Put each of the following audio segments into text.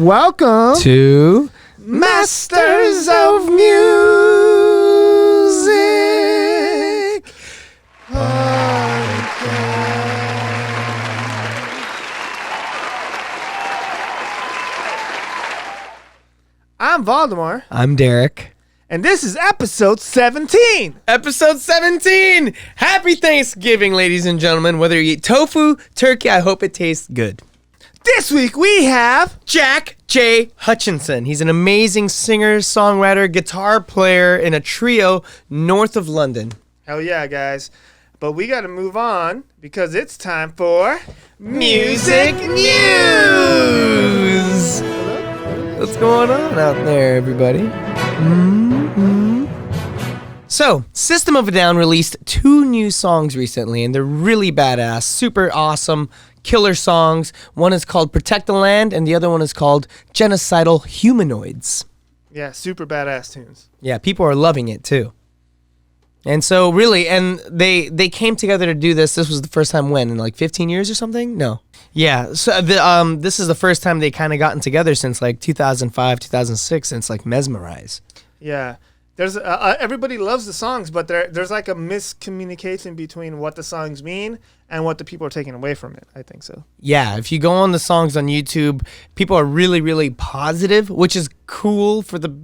Welcome to Masters of Music Podcast. I'm Voldemort. I'm Derek. And this is episode 17. Episode 17! Happy Thanksgiving, ladies and gentlemen. Whether you eat tofu, turkey, I hope it tastes good. This week we have Jack J Hutchinson. He's an amazing singer, songwriter, guitar player in a trio north of London. Hell yeah, guys. But we got to move on because it's time for Music News! What's going on out there, everybody? So, System of a Down released 2 new songs recently, and they're really badass, super awesome, killer songs. One is called Protect the Land, and the other one is called Genocidal Humanoids. Yeah, super badass tunes. Yeah, people are loving it, too. And so, really, and they came together to do this. This was the first time when? In like 15 years or something? No. Yeah, so this is the first time they kind of gotten together since like 2005, 2006, since like Mesmerize. Yeah. There's everybody loves the songs, but there's like a miscommunication between what the songs mean and what the people are taking away from it. I think so. Yeah, if you go on the songs on YouTube, people are really, really positive, which is cool for the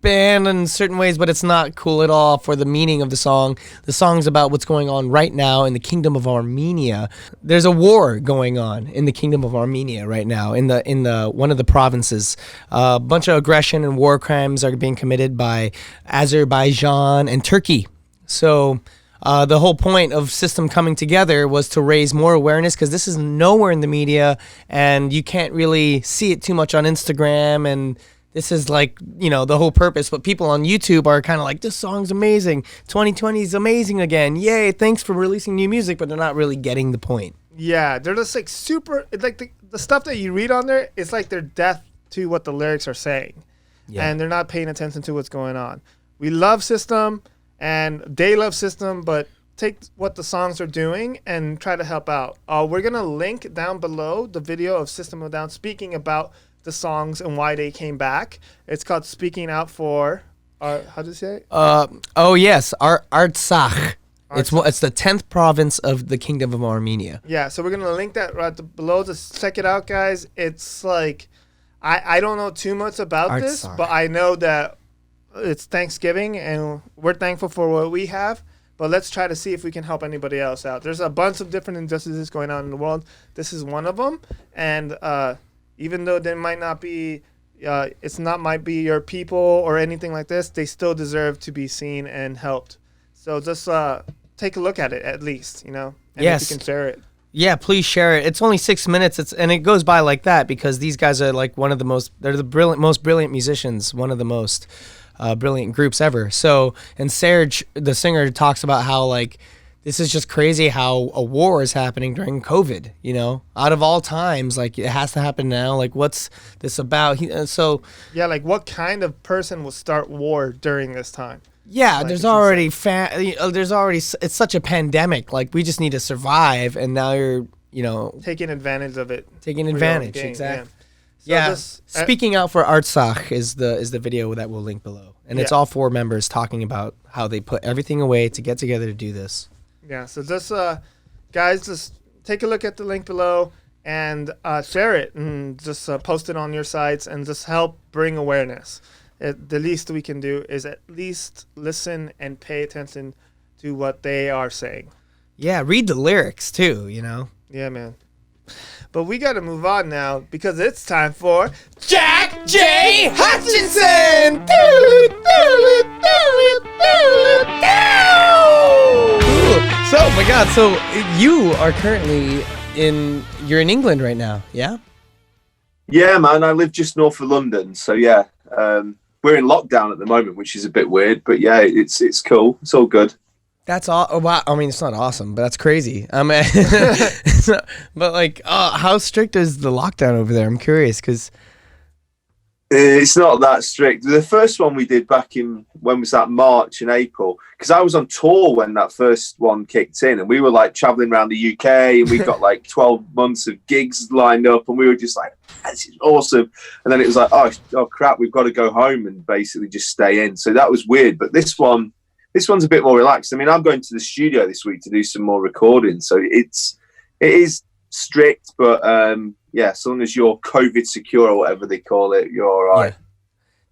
band in certain ways, but it's not cool at all for the meaning of the song. The song's about what's going on right now in the Kingdom of Armenia. There's a war going on in the Kingdom of Armenia right now in the one of the provinces. A bunch of aggression and war crimes are being committed by Azerbaijan and Turkey. So the whole point of System coming together was to raise more awareness, because this is nowhere in the media and you can't really see it too much on Instagram, and this is like, the whole purpose. But people on YouTube are kind of like, this song's amazing. 2020 is amazing again. Yay, thanks for releasing new music, but they're not really getting the point. Yeah, they're just like super, like the stuff that you read on there, it's like they're deaf to what the lyrics are saying. Yeah. And they're not paying attention to what's going on. We love System and they love System, but take what the songs are doing and try to help out. We're going to link down below the video of System of a Down speaking about the songs and why they came back. It's called Speaking Out for, how do you say it? Artsakh. It's the 10th province of the Kingdom of Armenia. Yeah, so we're going to link that right below. Just check it out, guys. It's like, I don't know too much about this, but I know that it's Thanksgiving and we're thankful for what we have. But let's try to see if we can help anybody else out. There's a bunch of different injustices going on in the world. This is one of them. And even though they might not be, might be your people or anything like this, they still deserve to be seen and helped. So just take a look at it at least, and yes. if you can share it. Yeah, please share it. It's only 6 minutes, and it goes by like that because these guys are like they're the most brilliant musicians, one of the most brilliant groups ever. So, and Serge, the singer, talks about how like, this is just crazy how a war is happening during COVID, out of all times, like it has to happen now. Like, what's this about? Yeah, like what kind of person will start war during this time? Yeah, like, there's already it's such a pandemic. Like, we just need to survive, and now you're, taking advantage of it. Taking advantage, exactly. Yeah. So Speaking Out for Artsakh is the video that we'll link below, and it's all 4 members talking about how they put everything away to get together to do this. Yeah, so just, guys, just take a look at the link below and share it and just post it on your sites and just help bring awareness. The least we can do is at least listen and pay attention to what they are saying. Yeah, read the lyrics too, Yeah, man. But we got to move on now because it's time for Jack J Hutchinson! So, oh my God, so you are currently you're in England right now, yeah? Yeah, man, I live just north of London, so yeah, we're in lockdown at the moment, which is a bit weird, but yeah, it's cool, it's all good. That's all. Oh, wow. I mean, it's not awesome, but that's crazy. But like, how strict is the lockdown over there? I'm curious because It's not that strict. The first one we did back in, when was that, March and April? Because I was on tour when that first one kicked in, and we were like traveling around the UK, and we got like 12 months of gigs lined up, and we were just like, this is awesome. And then it was like, oh crap, we've got to go home and basically just stay in. So that was weird. But this one's a bit more relaxed. I mean, I'm going to the studio this week to do some more recording, so it is strict, but yeah, as long as you're COVID secure or whatever they call it, you're all right. Yeah.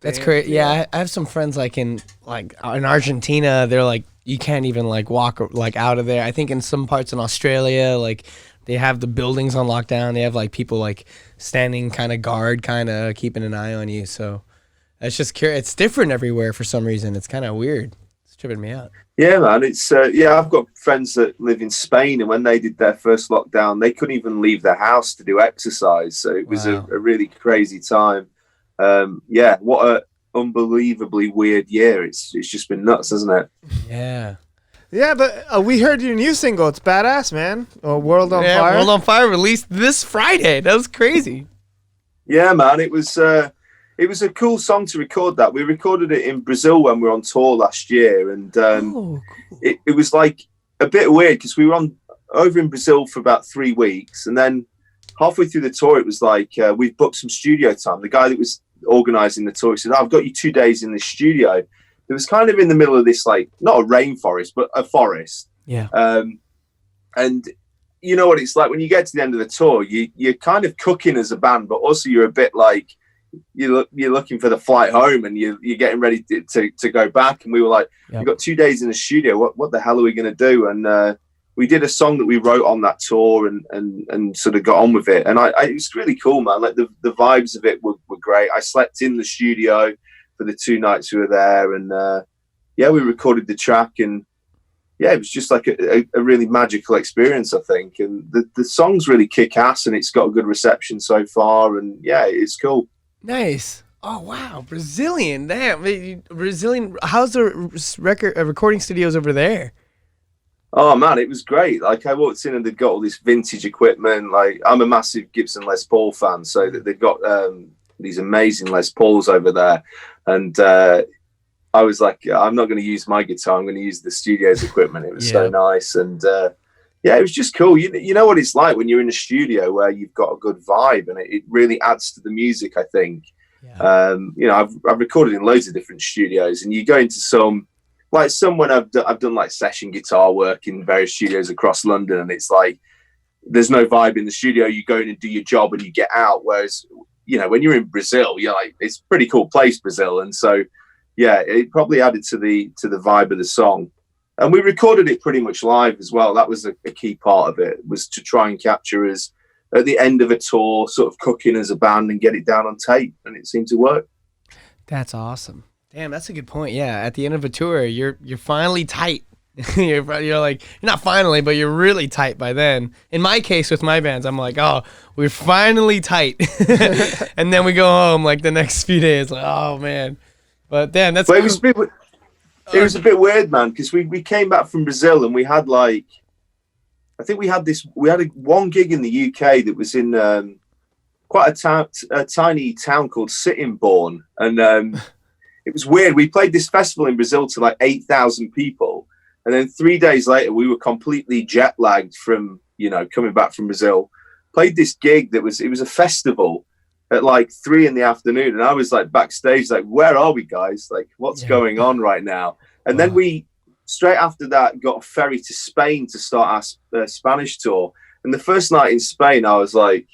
That's crazy. Yeah, I have some friends in Argentina. They're like, you can't even like walk like out of there. I think in some parts in Australia, like they have the buildings on lockdown. They have like people like standing kind of guard, kind of keeping an eye on you. So it's just curious. It's different everywhere for some reason. It's kind of weird. It's tripping me out. Yeah, man. It's I've got friends that live in Spain, and when they did their first lockdown, they couldn't even leave their house to do exercise. So it was a really crazy time. Yeah, what a unbelievably weird year. It's just been nuts, hasn't it? Yeah. Yeah, but we heard your new single. It's badass, man. World on Fire. World on Fire released this Friday. That was crazy. Yeah, man. It was a cool song to record. That we recorded it in Brazil when we were on tour last year, and cool. it was like a bit weird because we were over in Brazil for about 3 weeks, and then halfway through the tour, it was like we've booked some studio time. The guy that was organising the tour said, "I've got you 2 days in the studio." It was kind of in the middle of this, like, not a rainforest, but a forest. Yeah. And you know what it's like when you get to the end of the tour, you're kind of cooking as a band, but also you're a bit like, you're looking for the flight home, and you're getting ready to go back. And we were like, We've got 2 days in the studio. What the hell are we going to do? And we did a song that we wrote on that tour and sort of got on with it. And it was really cool, man. Like the vibes of it were great. I slept in the studio for the 2 nights we were there, and we recorded the track, and yeah, it was just like a really magical experience, I think. And the song's really kick ass, and it's got a good reception so far, and yeah, it's cool. Nice. Oh wow, Brazilian. Damn, Brazilian. How's the recording studios over there? Oh man, it was great. Like I walked in and they've got all this vintage equipment. Like I'm a massive Gibson Les Paul fan, so that they've got these amazing Les Pauls over there. And I was like, I'm not going to use my guitar. I'm going to use the studio's equipment. It was so nice, and it was just cool. You know what it's like when you're in a studio where you've got a good vibe, and it really adds to the music, I think. Yeah. I've recorded in loads of different studios, and you go into some when I've done like session guitar work in various studios across London, and it's like there's no vibe in the studio. You go in and do your job and you get out. Whereas, when you're in Brazil, you're like, it's a pretty cool place, Brazil. And so, yeah, it probably added to the vibe of the song. And we recorded it pretty much live as well. That was a key part of it, was to try and capture us at the end of a tour, sort of cooking as a band and get it down on tape. And it seemed to work. That's awesome. Damn, that's a good point. Yeah, at the end of a tour, you're finally tight. you're like, you're not finally, but you're really tight by then. In my case, with my bands, I'm like, oh, we're finally tight. And then we go home like the next few days, like, oh man. But damn, that's. But it was a bit weird, man, because we came back from Brazil and we had like, I think we had one gig in the UK that was in quite a tiny town called Sittingbourne, and it was weird. We played this festival in Brazil to like 8,000 people, and then 3 days later we were completely jet lagged from coming back from Brazil. Played this gig it was a festival at like 3 p.m, and I was like backstage, like, where are we, guys? Like, what's going on right now? And then we straight after that got a ferry to Spain to start our Spanish tour. And the first night in Spain, I was like,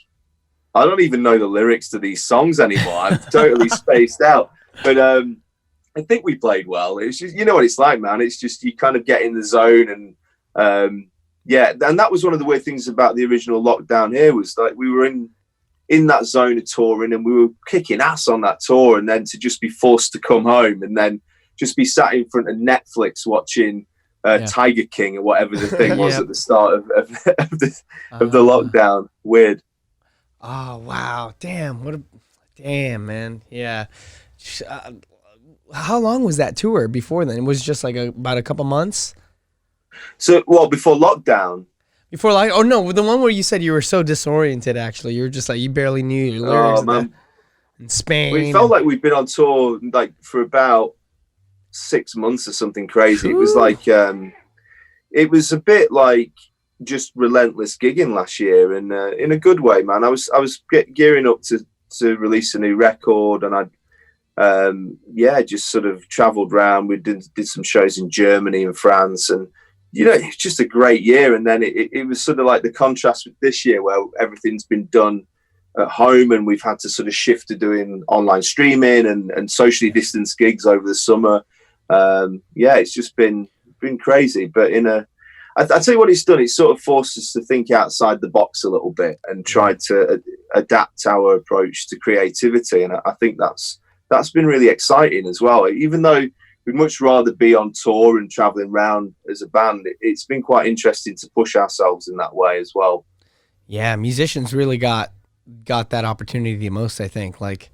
I don't even know the lyrics to these songs anymore. I'm totally spaced out. But I think we played well. It's just, you know what it's like, man. It's just, you kind of get in the zone, and and that was one of the weird things about the original lockdown here, was like we were in that zone of touring, and we were kicking ass on that tour, and then to just be forced to come home and then just be sat in front of Netflix watching Tiger King or whatever the thing was at the start of the lockdown. Weird. Oh wow, damn, man. Yeah. How long was that tour before then? It was just like about a couple months? So, before lockdown? Before the one where you said you were so disoriented, actually. You were just like, you barely knew your lyrics. Oh, man. in Spain. Well, it felt like we'd been on tour like for about 6 months or something crazy. It was like it was a bit like just relentless gigging last year, and in a good way, man. I was gearing up to release a new record, and I'd just sort of travelled around. We did some shows in Germany and France, and it's just a great year. And then it was sort of like the contrast with this year, where everything's been done at home, and we've had to sort of shift to doing online streaming and socially distanced gigs over the summer. It's just been crazy, but I tell you what it's done. It's sort of forced us to think outside the box a little bit and try to adapt our approach to creativity. And I think that's been really exciting as well. Even though we'd much rather be on tour and traveling around as a band, it's been quite interesting to push ourselves in that way as well. Yeah, musicians really got that opportunity the most, I think, like,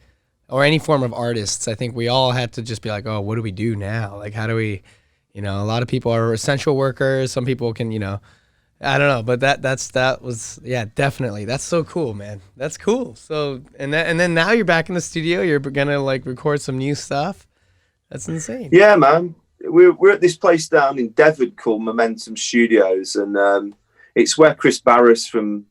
or any form of artists. I think we all had to just be like, oh, what do we do now? Like, how do we, a lot of people are essential workers. Some people can, I don't know, but that was definitely. That's so cool, man. That's cool. So, and then now you're back in the studio. You're gonna like record some new stuff. That's insane. Yeah, man. We're at this place down in Devon called Momentum Studios, and it's where Chris Barris from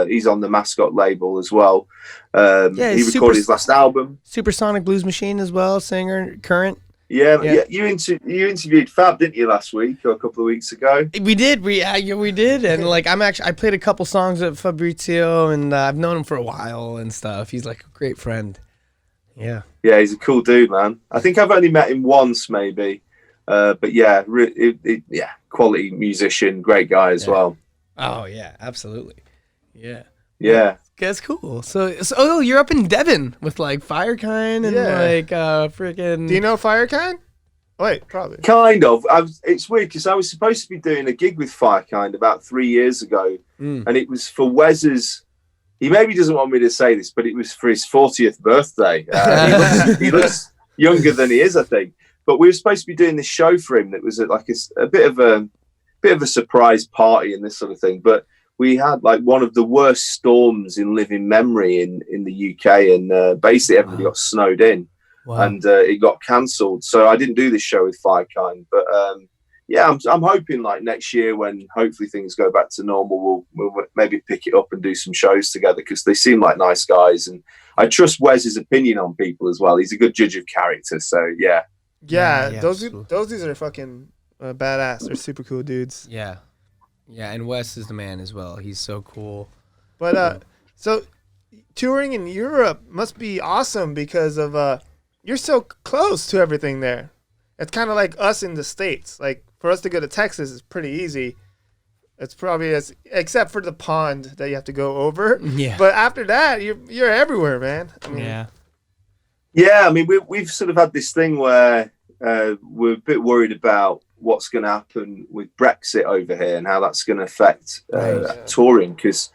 he's on the Mascot label as well. He recorded his last album. Supersonic Blues Machine as well, singer, current. Yeah. You interviewed Fab, didn't you, last week or a couple of weeks ago? We did. We did. And like, I played a couple songs at Fabrizio, and I've known him for a while and stuff. He's like a great friend. Yeah. Yeah, he's a cool dude, man. I think I've only met him once, maybe. But yeah, quality musician, great guy as well. Oh yeah, absolutely. Yeah. Yeah. That's cool. So you're up in Devon with like Firekind and like freaking. Do you know Firekind? Wait, probably. Kind of. It's weird because I was supposed to be doing a gig with Firekind about 3 years ago, and it was for Wes's. He maybe doesn't want me to say this, but it was for his 40th birthday. He looks younger than he is, I think. But we were supposed to be doing this show for him that was like a bit of a surprise party and this sort of thing. But we had like one of the worst storms in living memory in the UK, and basically everybody got snowed in, and it got cancelled. So I didn't do this show with Firekind, but I'm hoping like next year, when hopefully things go back to normal, we'll maybe pick it up and do some shows together, because they seem like nice guys, and I trust Wes's opinion on people as well. He's a good judge of character, so yeah. Those dudes are fucking badass. They're super cool dudes. Yeah, and Wes is the man as well. He's so cool. But so touring in Europe must be awesome because of you're so close to everything there. It's kind of like us in the States. Like for us to go to Texas is pretty easy. It's probably except for the pond that you have to go over. Yeah. But after that, you're everywhere, man. I mean, yeah. I mean, we've sort of had this thing where we're a bit worried about what's going to happen with Brexit over here and how that's going to affect touring, because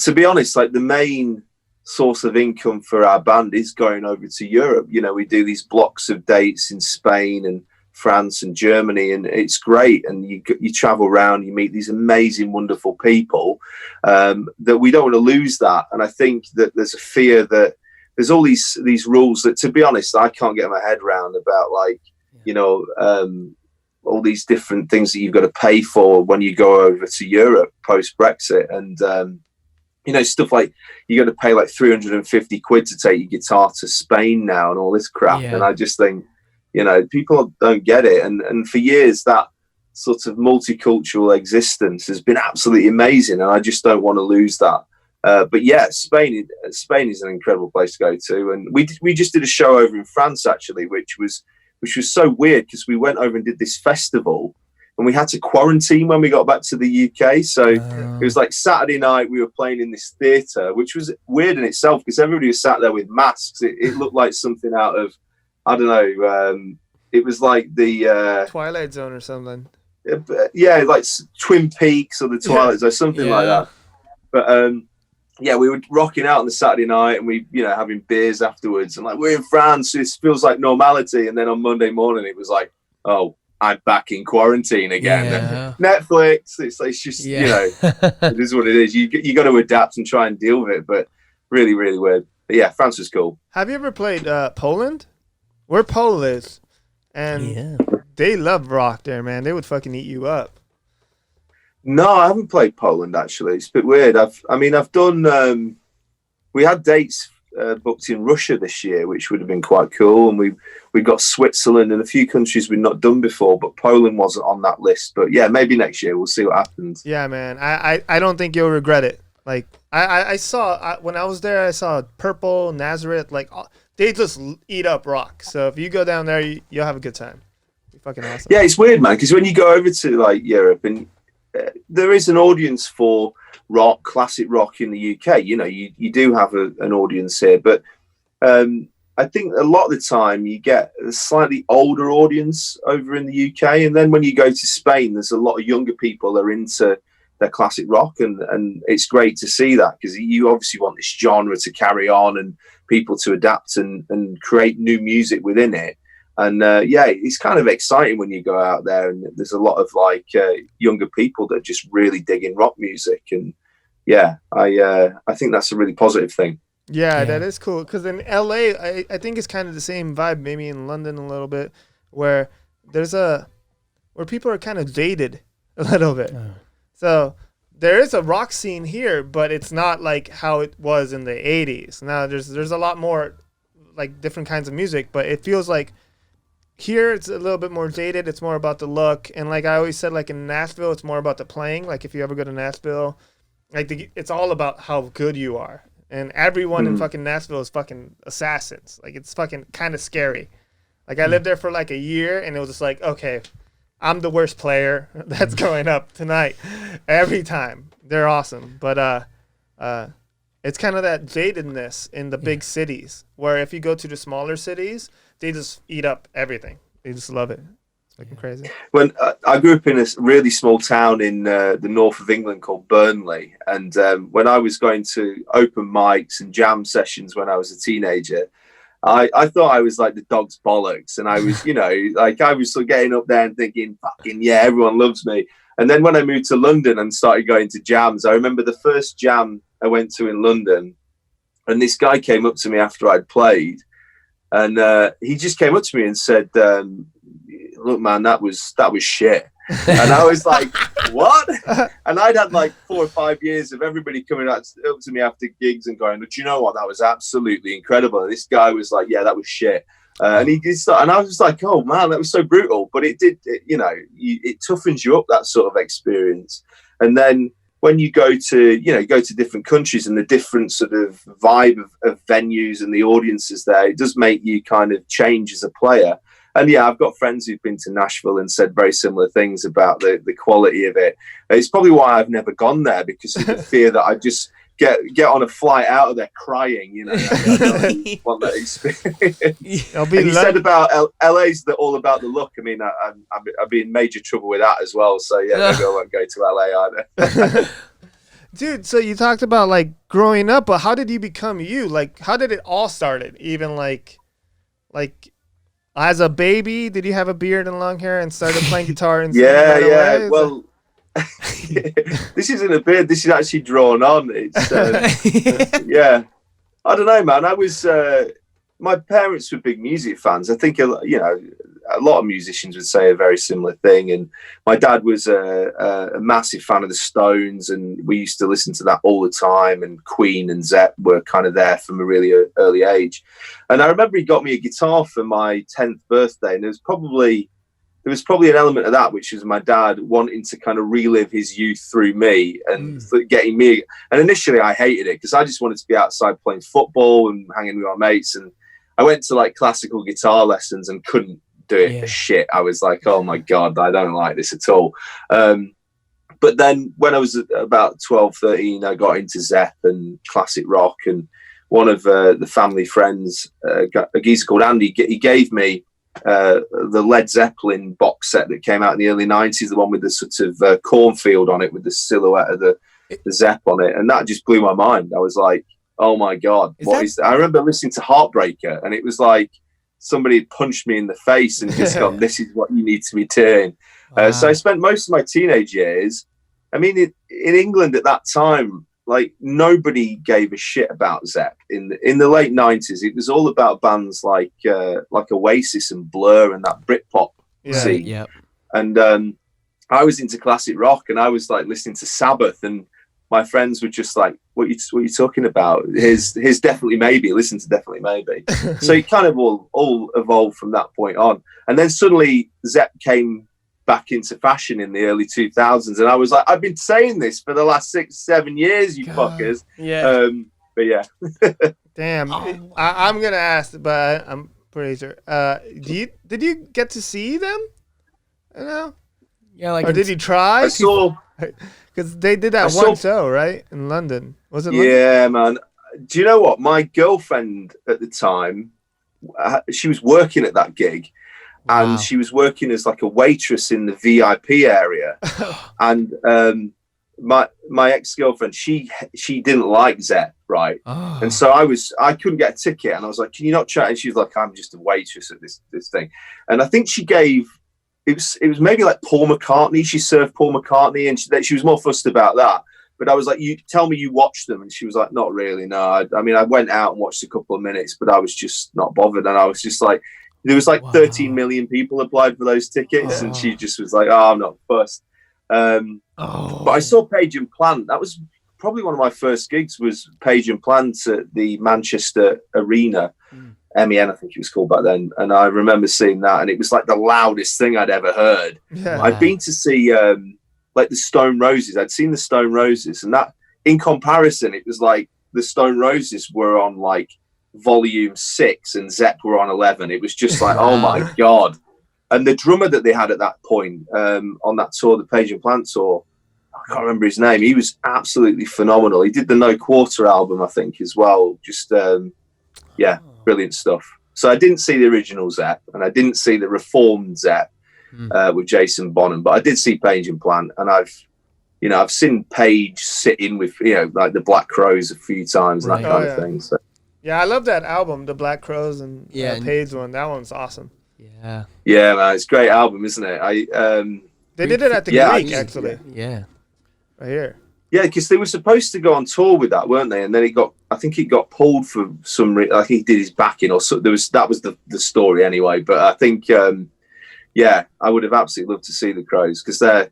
to be honest, like the main source of income for our band is going over to Europe. We do these blocks of dates in Spain and France and Germany, and it's great, and you travel around, you meet these amazing, wonderful people, that we don't want to lose that. And I think that there's a fear that there's all these rules that, to be honest, I can't get my head around about, like all these different things that you've got to pay for when you go over to Europe post Brexit, and stuff like you got to pay like 350 quid to take your guitar to Spain now and all this crap. And I just think people don't get it, and for years that sort of multicultural existence has been absolutely amazing, and I just don't want to lose that. But yeah, Spain is an incredible place to go to, and we just did a show over in France actually, which was so weird because we went over and did this festival, and we had to quarantine when we got back to the UK. So it was like Saturday night, we were playing in this theatre, which was weird in itself because everybody was sat there with masks. It looked like something out of, I don't know, it was like the Twilight Zone or something. Yeah, like Twin Peaks or the Twilight Zone, something like that. But we were rocking out on the Saturday night, and we, having beers afterwards, and like, we're in France, this feels like normality. And then on Monday morning, it was like, oh, I'm back in quarantine again. Yeah. Netflix, it's just, it is what it is. You got to adapt and try and deal with it, but really, really weird. yeah, France was cool. Have you ever played Poland? We're Polish, and they love rock there, man. They would fucking eat you up. No, I haven't played Poland actually. It's a bit weird. I've done. We had dates booked in Russia this year, which would have been quite cool, and we got Switzerland and a few countries we'd not done before, but Poland wasn't on that list. But yeah, maybe next year we'll see what happens. Yeah, man. I don't think you'll regret it. Like I saw when I was there, I saw Purple, Nazareth. Like they just eat up rock. So if you go down there, you'll have a good time. You're fucking awesome. Yeah, it's weird, man, because when you go over to like Europe and there is an audience for rock, classic rock in the UK. You know, you do have an audience here, but I think a lot of the time you get a slightly older audience over in the UK, and then when you go to Spain, there's a lot of younger people that are into their classic rock, and it's great to see that because you obviously want this genre to carry on and people to adapt and create new music within it. And yeah, it's kind of exciting when you go out there and there's a lot of like younger people that just really dig in rock music. And yeah, I think that's a really positive thing. Yeah, that is cool. Because in LA, I think it's kind of the same vibe, maybe in London a little bit, where where people are kind of jaded a little bit. So there is a rock scene here, but it's not like how it was in the 80s. Now there's a lot more like different kinds of music, but it feels like here it's a little bit more jaded. It's more about the look, and like I always said, like in Nashville, it's more about the playing. Like if you ever go to Nashville, like it's all about how good you are, and everyone in fucking Nashville is fucking assassins. Like it's fucking kind of scary. Like I lived there for like a year, and it was just like, okay, I'm the worst player that's going up tonight. Every time they're awesome, but it's kind of that jadedness in the big cities, where if you go to the smaller cities, they just eat up everything. They just love it. It's fucking crazy. When I grew up in a really small town in the north of England called Burnley, and when I was going to open mics and jam sessions when I was a teenager, I thought I was like the dog's bollocks, and I was, you know, like I was sort of getting up there and thinking, fucking yeah, everyone loves me. And then when I moved to London and started going to jams, I remember the first jam I went to in London, and this guy came up to me after I'd played, and he just came up to me and said, look, man, that was shit. And I was like, what? And I'd had like 4 or 5 years of everybody coming up to me after gigs and going, do you know what? That was absolutely incredible. And this guy was like, yeah, that was shit. And he did start, and I was just like, oh man, that was so brutal. But it did, you know, it toughens you up, that sort of experience. And then when you go to different countries and the different sort of vibe of venues and the audiences there, it does make you kind of change as a player. And yeah, I've got friends who've been to Nashville and said very similar things about the quality of it. It's probably why I've never gone there, because of the fear that I just get on a flight out of there crying, you know. I don't want that experience. And you said about LA's all about the look. I mean, I'd be in major trouble with that as well. So yeah, maybe I won't go to LA either. Dude, so you talked about like growing up, but how did you become you? Like, how did it all started? Even like as a baby, did you have a beard and long hair and started playing guitar? And yeah. Well, this isn't a beard. This is actually drawn on. It's yeah. I don't know, man. I was. My parents were big music fans. I think a lot of musicians would say a very similar thing. And my dad was a massive fan of the Stones, and we used to listen to that all the time. And Queen and Zepp were kind of there from a really early age. And I remember he got me a guitar for my 10th birthday, and there was probably an element of that, which was my dad wanting to kind of relive his youth through me and getting me. And initially I hated it because I just wanted to be outside playing football and hanging with my mates. And I went to like classical guitar lessons and couldn't do it for shit. I was like, oh my God, I don't like this at all. But then when I was about 12, 13, I got into Zepp and classic rock. And one of the family friends, a geezer called Andy, he gave me the Led Zeppelin box set that came out in the early 90s, the one with the sort of cornfield on it with the silhouette of the Zepp on it. And that just blew my mind. I was like, oh my God, what is that? I remember listening to Heartbreaker, and it was like somebody had punched me in the face and just gone, this is what you need to be doing. So I spent most of my teenage years, I mean, in England at that time, like nobody gave a shit about Zepp in the late 90s. It was all about bands like Oasis and Blur and that Britpop scene. Yep. And I was into classic rock, and I was like listening to Sabbath, and my friends were just like, what are you talking about? Here's Definitely Maybe. Listen to Definitely Maybe. So it kind of all evolved from that point on. And then suddenly Zepp came back into fashion in the early 2000s, and I was like, I've been saying this for the last 6-7 years, you fuckers. Yeah. But yeah. Damn. I'm gonna ask, but I'm pretty sure. Did you get to see them? You know? Yeah, like, or did you try? I saw, because they did that one show, right, in London. Was it? Yeah, man. Do you know what? My girlfriend at the time, she was working at that gig. And she was working as like a waitress in the VIP area. And my ex-girlfriend, she didn't like Zepp, right? And so I couldn't get a ticket, and I was like, can you not try? And she was like, I'm just a waitress at this thing. And I think she gave, it was maybe like Paul McCartney. She served Paul McCartney, and she was more fussed about that. But I was like, you tell me you watched them. And she was like, not really, no. I mean, I went out and watched a couple of minutes, but I was just not bothered. And I was just like, there was like 13 million people applied for those tickets, and she just was like, "Oh, I'm not fussed." But I saw Page and Plant. That was probably one of my first gigs. Was Page and Plant at the Manchester Arena, M.E.N. I think it was called back then. And I remember seeing that, and it was like the loudest thing I'd ever heard. Yeah. I'd been to see like the Stone Roses. I'd seen the Stone Roses, and that, in comparison, it was like the Stone Roses were on like volume 6 and Zepp were on 11. It was just like, oh my god. And the drummer that they had at that point on that tour, the Page and Plant tour, I can't remember his name. He was absolutely phenomenal. He did the No Quarter album, I think, as well. Just brilliant stuff. So I didn't see the original Zepp, and I didn't see the reformed Zepp with Jason Bonham, but I did see Page and Plant, and I've seen Page sit in with like the Black Crowes a few times and that kind of thing. So yeah, I love that album, the Black Crowes and Page one. That one's awesome. Yeah, man, it's a great album, isn't it? They did it at the Greek, actually. Yeah, right here. Yeah, because they were supposed to go on tour with that, weren't they? And then I think it got pulled for some reason. I think he did his backing, or so. That was the story anyway. But I think, I would have absolutely loved to see the Crowes, because they're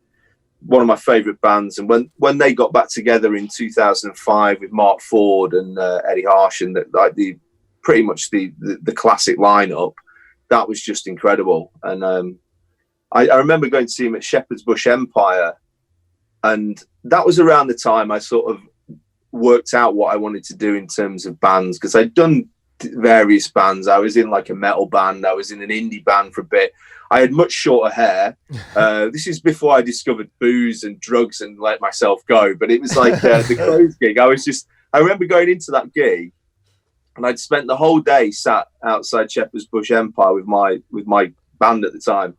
one of my favourite bands. And when they got back together in 2005 with Mark Ford and Eddie Harsh, and pretty much the classic lineup, that was just incredible. And I remember going to see him at Shepherd's Bush Empire, and that was around the time I sort of worked out what I wanted to do in terms of bands, because I'd done various bands. I was in like a metal band, I was in an indie band for a bit. I had much shorter hair. This is before I discovered booze and drugs and let myself go. But it was like the Crowes gig. I remember going into that gig, and I'd spent the whole day sat outside Shepherd's Bush Empire with my band at the time.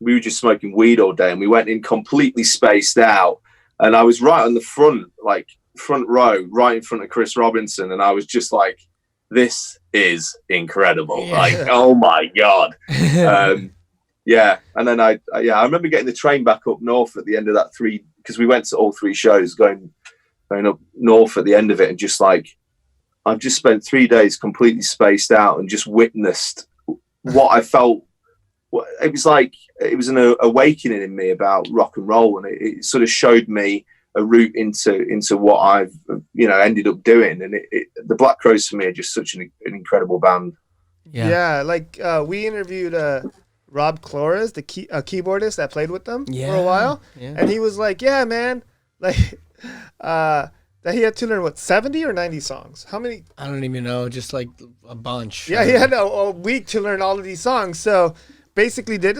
We were just smoking weed all day, and we went in completely spaced out. And I was right on the front row, right in front of Chris Robinson. And I was just like, this is incredible. Yeah. Like, oh my God. And then I remember getting the train back up north at the end of that because we went to all 3 shows, going up north at the end of it, and just like, I've just spent 3 days completely spaced out and just witnessed what I felt. It was like, it was an awakening in me about rock and roll, and it sort of showed me a route into what I've ended up doing. And the Black Crowes for me are just such an incredible band. Like we interviewed Rob Clores, the keyboardist that played with them for a while, and he was like, yeah, man, like that he had to learn 70 or 90 songs. How many? I don't even know, just like a bunch. Yeah, he had a week to learn all of these songs. So basically, they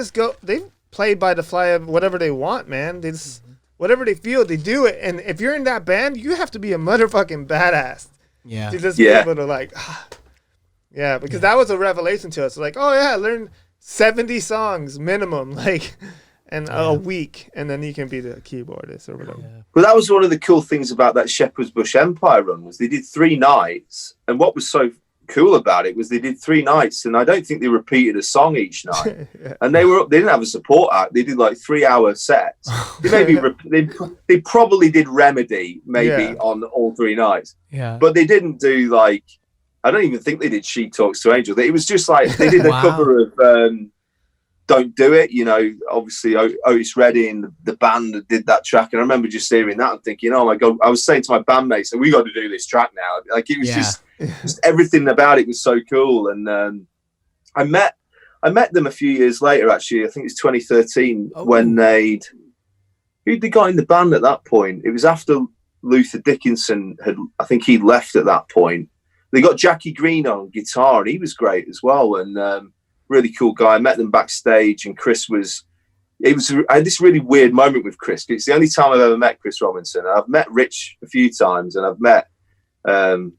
play by the fly of whatever they want, man. They just, whatever they feel, they do it. And if you're in that band, you have to be a motherfucking badass. Yeah. To just be able to because that was a revelation to us. Like, oh yeah, learn 70 songs minimum, like, and a week, and then you can be the keyboardist or whatever. Yeah. Well, that was one of the cool things about that Shepherd's Bush Empire run, was they did 3 nights, and what was so cool about it was they did 3 nights, and I don't think they repeated a song each night. Yeah. And they didn't have a support act. They did like 3-hour sets. They probably did Remedy on all 3 nights. Yeah. But they didn't do like, I don't even think they did She Talks to Angel. It was just like they did a cover of Don't Do It. You know, obviously Otis Redding, the band that did that track. And I remember just hearing that and thinking, oh my God, I was saying to my bandmates, so we got to do this track now. Like it was just everything about it was so cool. And I met them a few years later, actually. I think it's 2013 when who'd they got in the band at that point? It was after Luther Dickinson I think he'd left at that point. They got Jackie Green on guitar, and he was great as well. And really cool guy. I met them backstage, and I had this really weird moment with Chris. It's the only time I've ever met Chris Robinson. I've met Rich a few times, and I've met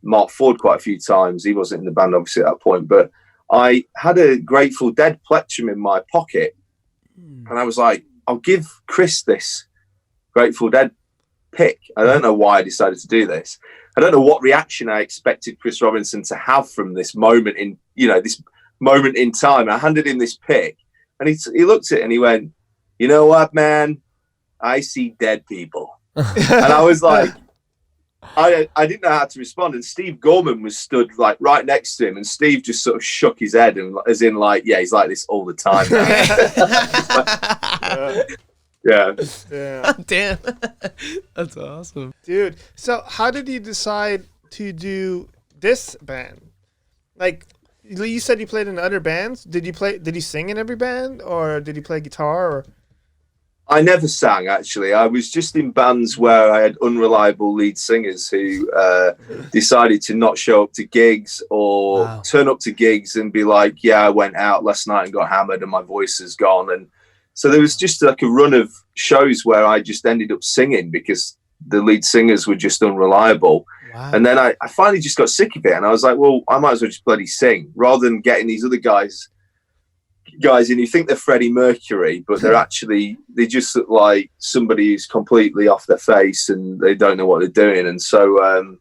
Mark Ford quite a few times. He wasn't in the band, obviously, at that point. But I had a Grateful Dead plectrum in my pocket, and I was like, I'll give Chris this Grateful Dead pick. I don't know why I decided to do this. I don't know what reaction I expected Chris Robinson to have from this moment in time. I handed him this pick, and he looked at it and he went, you know what, man? I see dead people. And I was like, I didn't know how to respond. And Steve Gorman was stood like right next to him, and Steve just sort of shook his head and as in like, yeah, he's like this all the time. Yeah. Damn. That's awesome. Dude, so how did you decide to do this band? Like, you said you played in other bands. Did you sing in every band, or did you play guitar? Or I never sang, actually. I was just in bands where I had unreliable lead singers who decided to not show up to gigs or turn up to gigs and be like, yeah, I went out last night and got hammered and my voice is gone. And so there was just like a run of shows where I just ended up singing because the lead singers were just unreliable. Wow. And then I finally just got sick of it. And I was like, well, I might as well just bloody sing rather than getting these other guys in who think they're Freddie Mercury, but they just look like somebody who's completely off their face and they don't know what they're doing. And so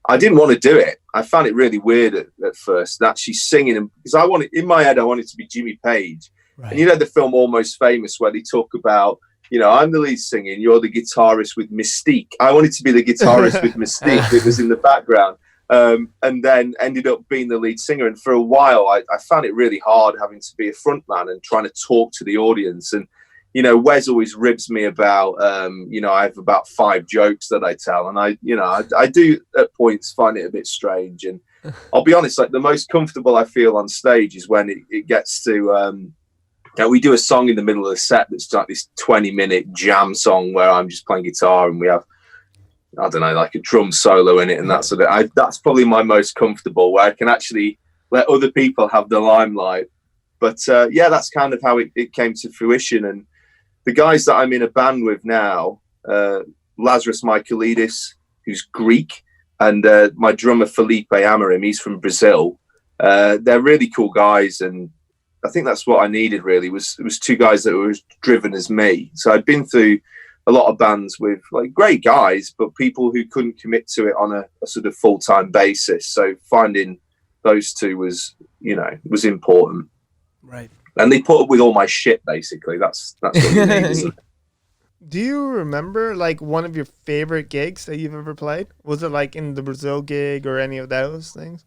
I didn't want to do it. I found it really weird at first, actually singing, because in my head, I wanted to be Jimmy Page. Right. And you know the film Almost Famous, where they talk about, you know, I'm the lead singer and you're the guitarist with Mystique. I wanted to be the guitarist with Mystique that was in the background, and then ended up being the lead singer. And for a while, I found it really hard having to be a front man and trying to talk to the audience. And, you know, Wes always ribs me about, you know, I have about 5 jokes that I tell. And I do at points find it a bit strange. And I'll be honest, like the most comfortable I feel on stage is when it gets to... we do a song in the middle of the set that's like this 20-minute jam song where I'm just playing guitar and we have, I don't know, like a drum solo in it and that sort of. That's probably my most comfortable, where I can actually let other people have the limelight. But yeah, that's kind of how it came to fruition. And the guys that I'm in a band with now, Lazarus Michaelidis, who's Greek, and my drummer Felipe Amorim, he's from Brazil. They're really cool guys, and I think that's what I needed really was 2 guys that were as driven as me. So I'd been through a lot of bands with like great guys, but people who couldn't commit to it on a sort of full-time basis. So finding those 2 was important. Right. And they put up with all my shit basically. That's what you need, isn't it? Do you remember like one of your favorite gigs that you've ever played? Was it like in the Brazil gig or any of those things?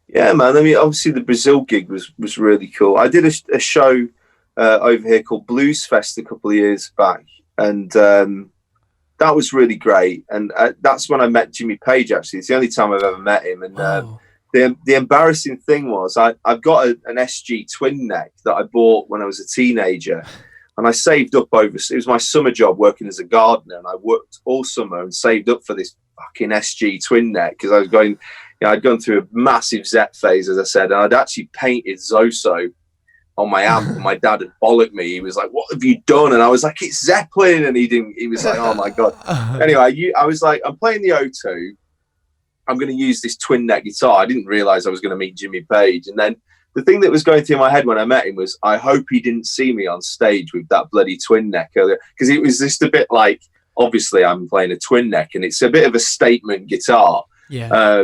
Yeah, man. I mean, obviously the Brazil gig was really cool. I did a show over here called Blues Fest a couple of years back, and that was really great. And that's when I met Jimmy Page. Actually, it's the only time I've ever met him. And the embarrassing thing was I've got an SG twin neck that I bought when I was a teenager, and I saved up over. It was my summer job working as a gardener, and I worked all summer and saved up for this fucking SG twin neck because I was going. I'd gone through a massive Zep phase, as I said, and I'd actually painted Zoso on my amp, and my dad had bollocked me. He was like, "What have you done?" And I was like, "It's Zeppelin," and he was like, "Oh my God." Anyway, I was like, "I'm playing the O2. I'm going to use this twin neck guitar." I didn't realize I was going to meet Jimmy Page. And then the thing that was going through my head when I met him was, I hope he didn't see me on stage with that bloody twin neck earlier, because it was just a bit like, obviously I'm playing a twin neck and it's a bit of a statement guitar. Yeah.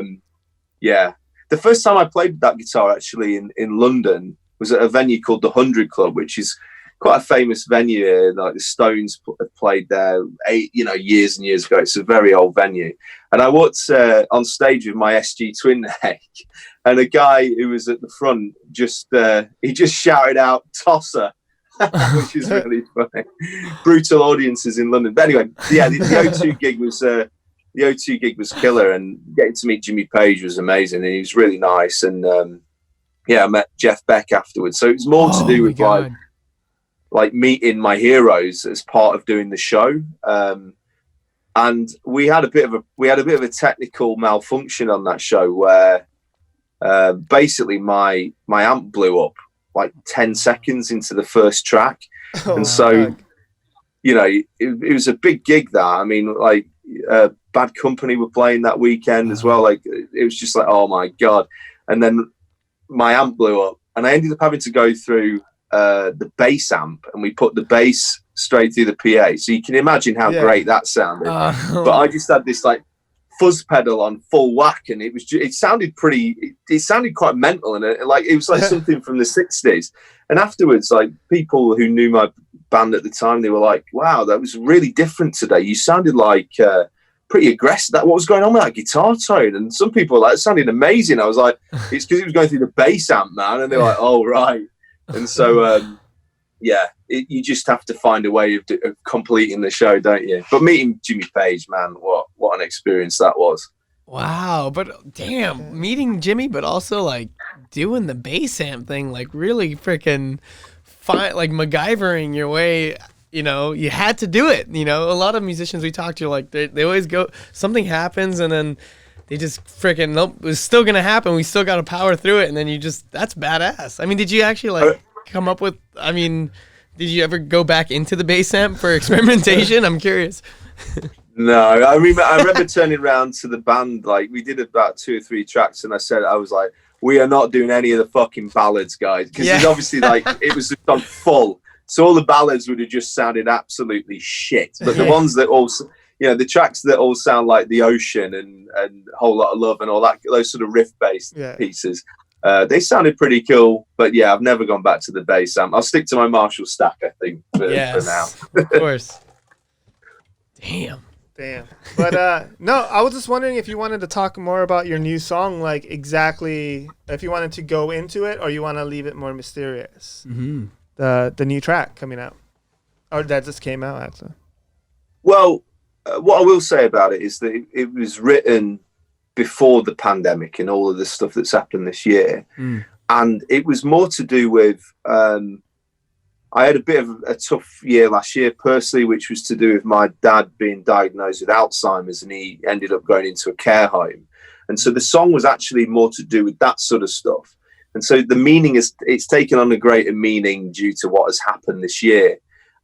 Yeah. the first time I played that guitar actually in London was at a venue called the 100 Club, which is quite a famous venue here. Like the Stones have played there years and years ago. It's a very old venue. And I walked on stage with my SG Twin neck, and a guy who was at the front he just shouted out "Tosser," which is really funny. Brutal audiences in London. But anyway, yeah, the O2 gig was the O2 gig was killer, and getting to meet Jimmy Page was amazing, and he was really nice. And I met Jeff Beck afterwards. So it was more to do with like meeting my heroes as part of doing the show. And we had a bit of a technical malfunction on that show where basically my amp blew up like 10 seconds into the first track. And so, it was a big gig that, I mean, like Bad Company were playing that weekend as well. Like it was just like, oh my God. And then my amp blew up, and I ended up having to go through the bass amp, and we put the bass straight through the PA. So you can imagine how great that sounded. But I just had this like fuzz pedal on full whack, and it sounded quite mental, and it was like something from the 60s. And afterwards, like people who knew my band at the time, they were like, wow, that was really different today. You sounded like pretty aggressive. What was going on with that guitar tone? And some people were like, it sounded amazing. I was like, it's because it was going through the bass amp, man. And they were like, oh, right. And so, you just have to find a way of completing the show, don't you? But meeting Jimmy Page, man, what an experience that was. Wow, but damn, meeting Jimmy, but also like doing the bass amp thing, like really freaking like MacGyvering your way. You had to do it. A lot of musicians we talk to, like they always go, something happens and then they just freaking, nope, it's still gonna happen. We still got to power through it, and then that's badass. I mean, did you actually come up with? I mean, did you ever go back into the bass amp for experimentation? I'm curious. No, I remember turning around to the band, like we did about 2 or 3 tracks, and I was like, we are not doing any of the fucking ballads, guys, because it's obviously like it was just on full. So all the ballads would have just sounded absolutely shit. But the ones that also, the tracks that all sound like The Ocean and Whole Lot of Love and all that, those sort of riff-based pieces, they sounded pretty cool. But yeah, I've never gone back to the bass amp. I'll stick to my Marshall stack, I think, for now. Of course. Damn. But no, I was just wondering if you wanted to talk more about your new song, like exactly if you wanted to go into it or you want to leave it more mysterious. Mm-hmm. The new track coming out, or that just came out actually. Well, what I will say about it is that it was written before the pandemic and all of the stuff that's happened this year, and it was more to do with I had a bit of a tough year last year personally, which was to do with my dad being diagnosed with Alzheimer's, and he ended up going into a care home. And so the song was actually more to do with that sort of stuff. And so the meaning it's taken on a greater meaning due to what has happened this year.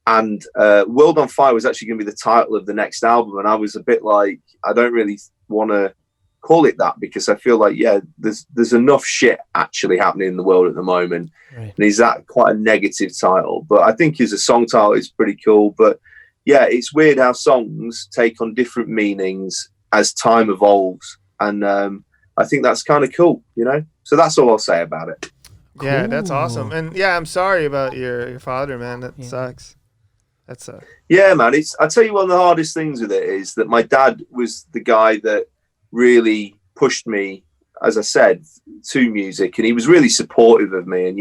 And World on Fire was actually going to be the title of the next album. And I was a bit like, I don't really want to call it that, because I feel like, there's enough shit actually happening in the world at the moment. Right. And is that quite a negative title? But I think as a song title, it's pretty cool. But yeah, it's weird how songs take on different meanings as time evolves. And I think that's kind of cool, So that's all I'll say about it. Yeah, that's awesome. And yeah, I'm sorry about your father, man. That sucks. That's Yeah, man. I tell you, one of the hardest things with it is that my dad was the guy that really pushed me, as I said, to music, and he was really supportive of me. And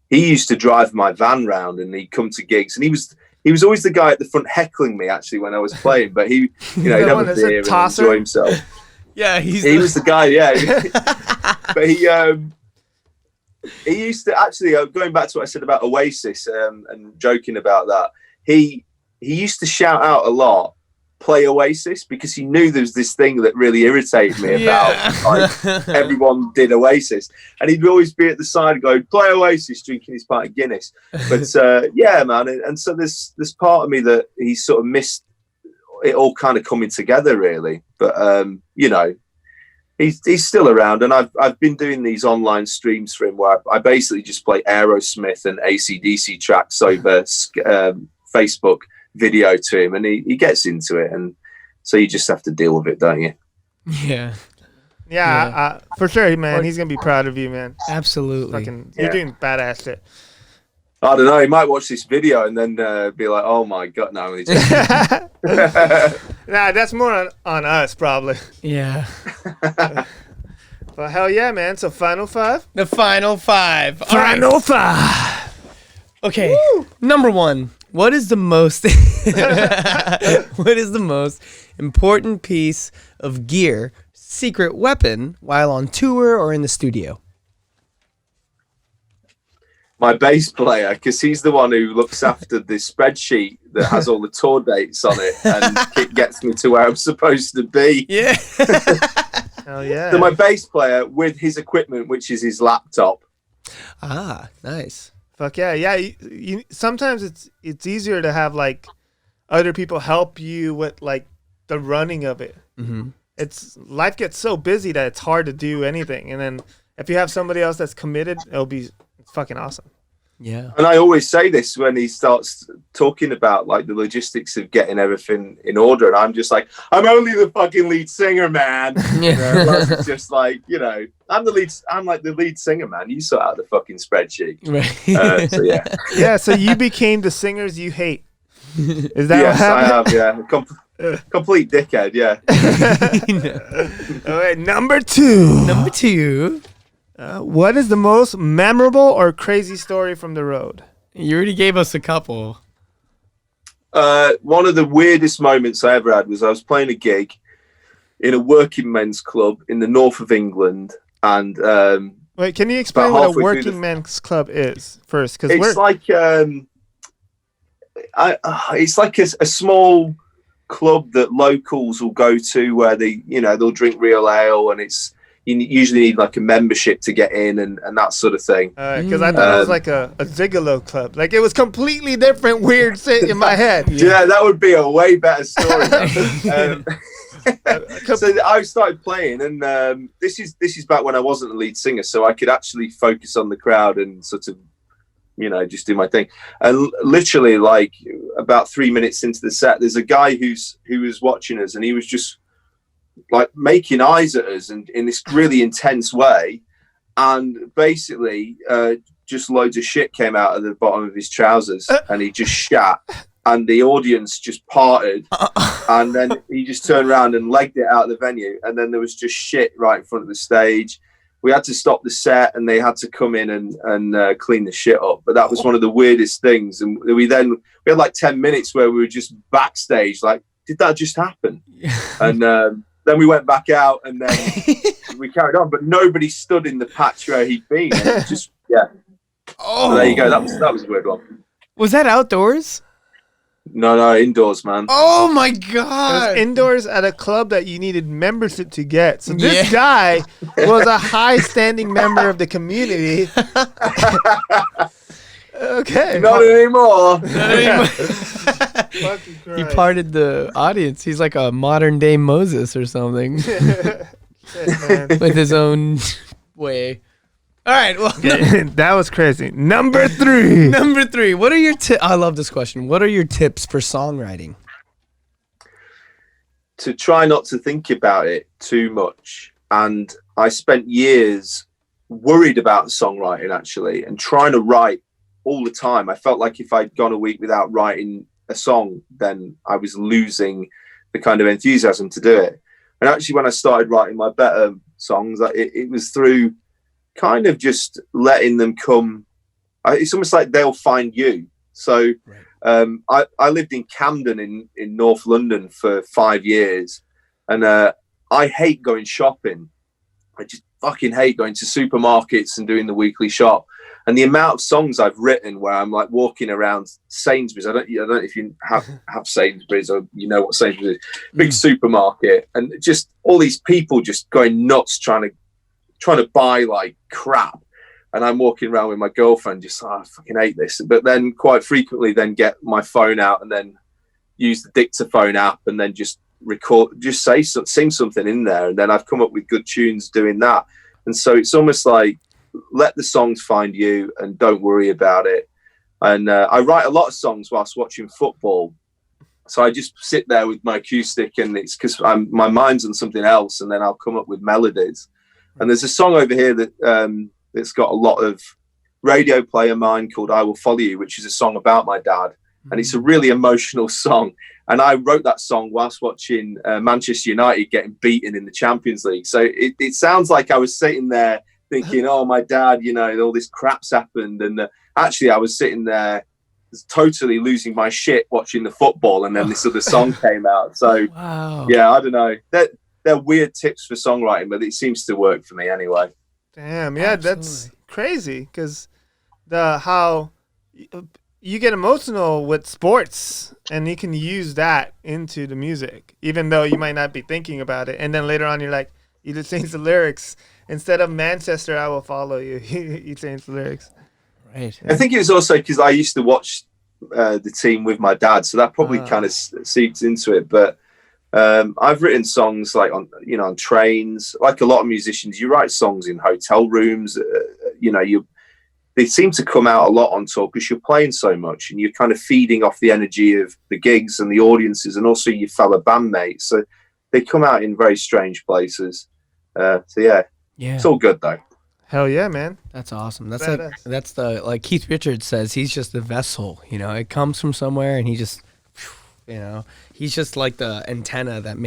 he used to drive my van round, and he'd come to gigs, and he was always the guy at the front heckling me actually when I was playing. But he, he'd have a beer and enjoy himself. Yeah, he was the guy. Yeah, but he used to actually, going back to what I said about Oasis and joking about that. He used to shout out a lot, play Oasis, because he knew there was this thing that really irritated me about like everyone did Oasis, and he'd always be at the side going, play Oasis, drinking his pint of Guinness. But yeah, man, and so there's part of me that he sort of missed it all kind of coming together, really. But he's still around, and I've been doing these online streams for him where I basically just play Aerosmith and AC/DC tracks over Facebook video to him, and he gets into it, and so you just have to deal with it, don't you? Yeah. Yeah, for sure, man. He's gonna be proud of you, man. Absolutely. You're doing badass shit. I don't know. He might watch this video and then be like, "Oh my god, no!" Nah, that's more on us, probably. Yeah. But hell yeah, man. So final five. The final five. Final five. Okay. Woo! Number one. What is the most important piece of gear, secret weapon, while on tour or in the studio? My bass player, because he's the one who looks after this spreadsheet that has all the tour dates on it, and it gets me to where I'm supposed to be. Yeah. Hell yeah. So my bass player with his equipment, which is his laptop. Ah, nice. Fuck yeah, yeah. You sometimes it's easier to have like other people help you with like the running of it. Mm-hmm. Life gets so busy that it's hard to do anything, and then if you have somebody else that's committed, it's fucking awesome. Yeah. And I always say this when he starts talking about like the logistics of getting everything in order, and I'm just like, I'm only the fucking lead singer, man. Yeah. It's just like, I'm like the lead singer, man. You sort out the fucking spreadsheet. Right. So yeah. Yeah. So you became the singers you hate. Is that yes, what happened? I have. Yeah. Complete dickhead. Yeah. All right. Number two. What is the most memorable or crazy story from the road? You already gave us a couple. One of the weirdest moments I ever had was I was playing a gig in a working men's club in the north of England, and wait, can you explain what a working men's club is first? Because it's like a small club that locals will go to where they'll drink real ale, and you usually need like a membership to get in and that sort of thing. Because I thought it was like a Gigolo club. Like it was completely different, weird shit in my head. Yeah, that would be a way better story. So I started playing, and this is back when I wasn't a lead singer, so I could actually focus on the crowd and sort of, just do my thing. And literally, like about 3 minutes into the set, there's a guy who was watching us, and he was just like making eyes at us and in this really intense way, and basically just loads of shit came out of the bottom of his trousers, and he just shat, and the audience just parted, and then he just turned around and legged it out of the venue, and then there was just shit right in front of the stage. We had to stop the set, and they had to come in and clean the shit up. But that was one of the weirdest things, and we had like 10 minutes where we were just backstage like, did that just happen? And then we went back out, and then we carried on, but nobody stood in the patch where he'd been. And it just, yeah. Oh, so there you go. That was a weird one. Was that outdoors? No, indoors, man. Oh my god! It was indoors at a club that you needed membership to get. So this guy was a high-standing member of the community. Okay. Not anymore. He parted the audience. He's like a modern day Moses or something. Shit, with his own way. All right. Well, that was crazy. Number three. What are your tips? I love this question. What are your tips for songwriting? To try not to think about it too much. And I spent years worried about songwriting, actually, and trying to write all the time. I felt like if I'd gone a week without writing a song, then I was losing the kind of enthusiasm to do it. And actually, when I started writing my better songs, it was through kind of just letting them come. It's almost like they'll find you. So I lived in Camden in North London for 5 years, and I hate going shopping. I just fucking hate going to supermarkets and doing the weekly shop. And the amount of songs I've written where I'm like walking around Sainsbury's. I don't know if you have Sainsbury's or you know what Sainsbury's is. Big supermarket, and just all these people just going nuts trying to buy like crap. And I'm walking around with my girlfriend just, I fucking hate this. But then quite frequently then get my phone out and then use the dictaphone app and then just record, just sing something in there. And then I've come up with good tunes doing that. And so it's almost like, let the songs find you and don't worry about it. And I write a lot of songs whilst watching football. So I just sit there with my acoustic, and it's because my mind's on something else, and then I'll come up with melodies. And there's a song over here that that's got a lot of radio play of mine called "I Will Follow You," which is a song about my dad, and it's a really emotional song. And I wrote that song whilst watching Manchester United getting beaten in the Champions League. So it sounds like I was sitting there thinking, "Oh, my dad, you know, all this crap's happened," and actually I was sitting there totally losing my shit watching the football, and then this other song came out. So yeah, I don't know. They're weird tips for songwriting, but it seems to work for me anyway. Damn, yeah, that's crazy because how you get emotional with sports, and you can use that into the music, even though you might not be thinking about it. And then later on, you're like, you just change the lyrics instead of Manchester, I will follow you. You change the lyrics. Right. I think it was also because I used to watch the team with my dad, so that probably kind of seeps into it. But I've written songs like on trains. Like a lot of musicians, you write songs in hotel rooms. They seem to come out a lot on tour because you're playing so much, and you're kind of feeding off the energy of the gigs and the audiences, and also your fellow bandmates. So they come out in very strange places. So yeah, it's all good though. Hell yeah, man. That's awesome. That's the like Keith Richards says, he's just a vessel, it comes from somewhere, and he just, he's just like the antenna that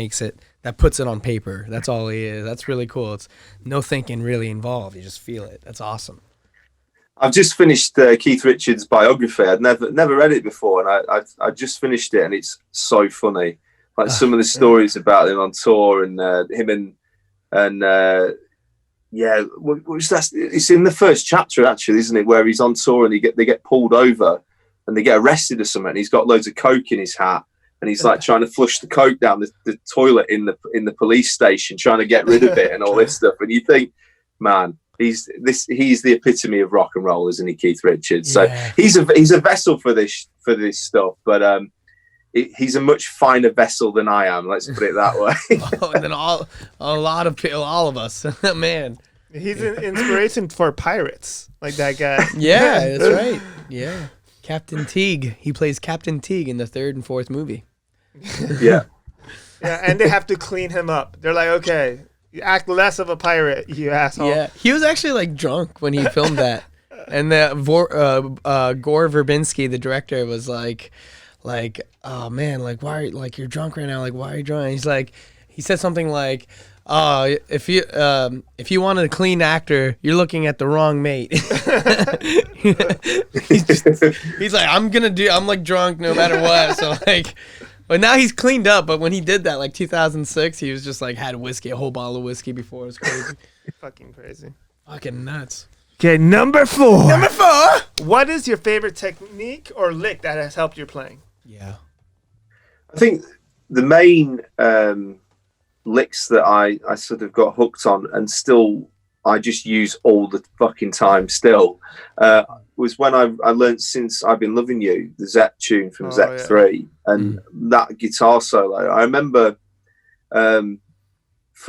puts it on paper. That's all he is. That's really cool. It's no thinking really involved. You just feel it. That's awesome. I've just finished Keith Richards' biography. I'd never read it before, and I just finished it, and it's so funny. Like some of the stories about him on tour, and him and yeah, it's in the first chapter actually, isn't it? Where he's on tour and they get pulled over and they get arrested or something. And he's got loads of coke in his hat, and he's like trying to flush the coke down the toilet in the police station, trying to get rid of it and all this stuff. And you think, man, he's the epitome of rock and roll, isn't he, Keith Richards? So he's a vessel for this stuff, but he's a much finer vessel than I am. Let's put it that way. And then all of us, man. He's an inspiration for pirates, like that guy. Yeah, that's right. Yeah, Captain Teague. He plays Captain Teague in the 3rd and 4th movie. Yeah. Yeah, and they have to clean him up. They're like, okay, you act less of a pirate, you asshole. Yeah, he was actually like drunk when he filmed that, and Gore Verbinski, the director, was like, oh man, like why, like you're drunk right now, like why are you drunk? And he said something like, if you want a clean actor, you're looking at the wrong mate. he's like, I'm like drunk no matter what. So like, but now he's cleaned up. But when he did that, like 2006, he was just like had whiskey, a whole bottle of whiskey before. It was crazy. Fucking crazy. Fucking nuts. Okay, number 4. Number 4. What is your favorite technique or lick that has helped your playing? Yeah. I think the main licks that I sort of got hooked on, and still I just use all the fucking time still, was when I learned Since I've Been Loving You, the Zep tune from Zep 3, and that guitar solo. I remember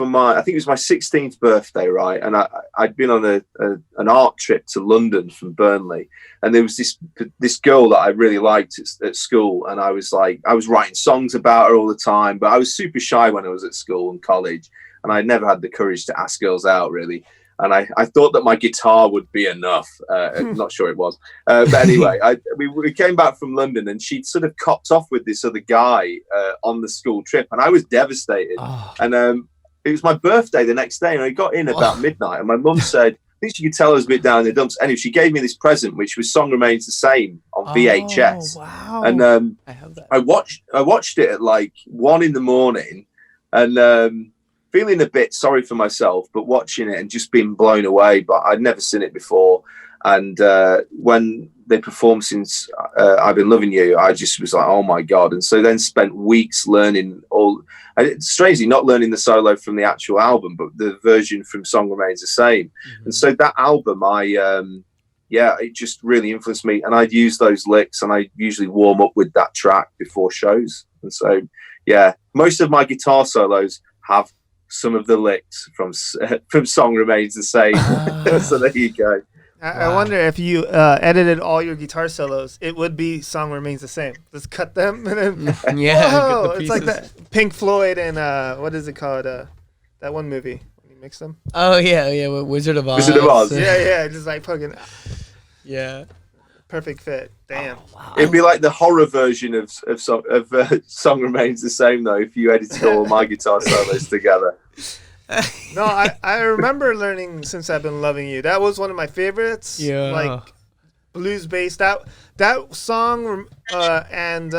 I think it was my 16th birthday, right? And I'd been on an art trip to London from Burnley, and there was this girl that I really liked at school, and I was writing songs about her all the time, but I was super shy when I was at school and college, and I never had the courage to ask girls out really. And I thought that my guitar would be enough. I'm not sure it was. But anyway, we came back from London, and she'd sort of copped off with this other guy on the school trip, and I was devastated. And it was my birthday the next day, and I got in about midnight, and my mum said, I think she could tell I was a bit down in the dumps. Anyway, she gave me this present, which was Song Remains the Same on VHS. Wow. And I have that. I watched it at like 1 a.m, and feeling a bit sorry for myself, but watching it and just being blown away. But I'd never seen it before. And when they performed Since I've Been Loving You, I just was like, oh my God. And so then spent weeks learning strangely not learning the solo from the actual album, but the version from Song Remains the Same. Mm-hmm. And so that album, it just really influenced me. And I'd use those licks, and I usually warm up with that track before shows. And so, yeah, most of my guitar solos have some of the licks from Song Remains the Same. So there you go. I wonder if you edited all your guitar solos, it would be "Song Remains the Same." Just cut them and then Yeah, it's like that Pink Floyd and what is it called? That one movie when you mix them. Oh yeah, Wizard of Oz. Wizard of Oz. Yeah, just like fucking Yeah. perfect fit. Damn. Oh, wow. It'd be like the horror version of Song Remains the Same, though, if you edited all my guitar solos together. No, I remember learning Since I've Been Loving You. That was one of my favorites. Yeah. Like blues based. That song and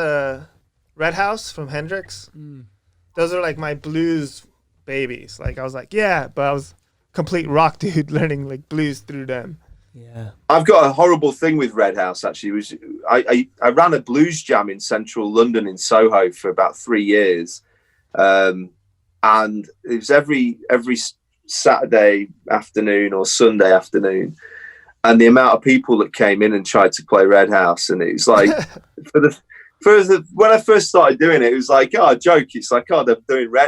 Red House from Hendrix. Those are like my blues babies. Like I was like, yeah, but I was complete rock dude learning like blues through them. Yeah. I've got a horrible thing with Red House, actually. I ran a blues jam in central London in Soho for about 3 years. And it was every Saturday afternoon or Sunday afternoon. And the amount of people that came in and tried to play Red House. And it was like, when I first started doing it, it was like, oh, a joke. It's like, oh,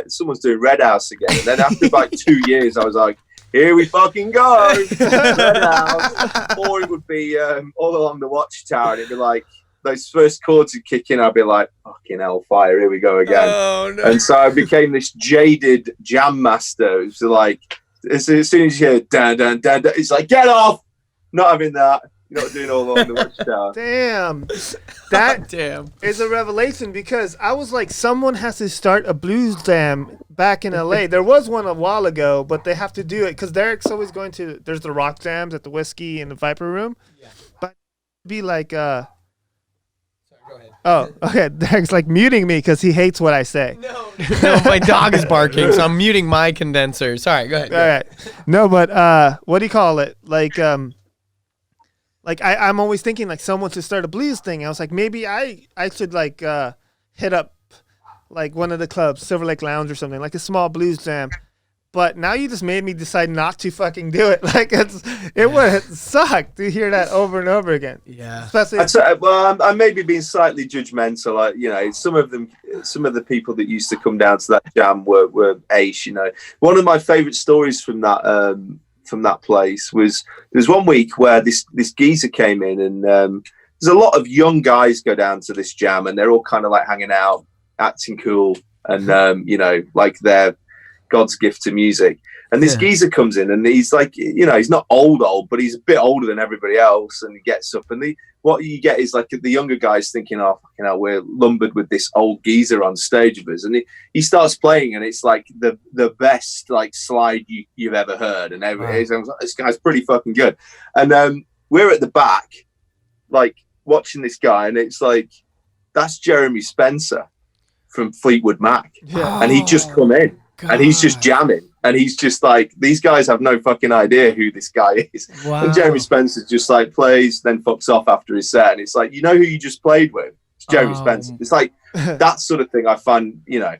someone's doing Red House again. And then after about 2 years, I was like, here we fucking go. Red House. Or it would be all along the Watchtower. And it'd be like, those first chords would kick in. I'd be like, fucking hellfire, here we go again. Oh, no. And so I became this jaded jam master. It was like, as soon as you hear dun, dun, dun, dun, it's like, get off. Not having that. You're not doing all along the Watchtower. Damn. That Damn. is a revelation because I was like, someone has to start a blues jam back in LA. There was one a while ago, but they have to do it because Derek's always going to, there's the rock jams at the Whiskey and the Viper Room. Yeah. But be like, Sorry, go ahead. oh, okay. Derek's like muting me because he hates what I say. No, my dog is barking, so I'm muting my condenser. Sorry, go ahead. All right. No, but what do you call it? Like I'm always thinking like someone should start a blues thing. I was like, maybe I should like hit up like one of the clubs, Silver Lake Lounge or something, like a small blues jam. But now you just made me decide not to fucking do it. Like it would suck to hear that over and over again. Yeah. Especially, I may be being slightly judgmental. Like, you know, some of the people that used to come down to that jam were ace. You know, one of my favourite stories from that place was there was one week where this geezer came in, and there's a lot of young guys go down to this jam, and they're all kind of like hanging out, acting cool, and you know, like they're God's gift to music. And this geezer comes in, and he's like, you know, he's not old, but he's a bit older than everybody else. And he gets up, and what you get is like the younger guys thinking, oh, fucking hell, we're lumbered with this old geezer on stage of us. And he starts playing, and it's like the best like slide you've ever heard. And everybody's like, this guy's pretty fucking good. And we're at the back, like watching this guy, and it's like, that's Jeremy Spencer from Fleetwood Mac. Yeah. And he just come in. God. And he's just jamming, and he's just like, these guys have no fucking idea who this guy is. Wow. And Jeremy Spencer just like plays, then fucks off after his set, and it's like, you know who you just played with? It's Jeremy Spencer. It's like that sort of thing. I find, you know,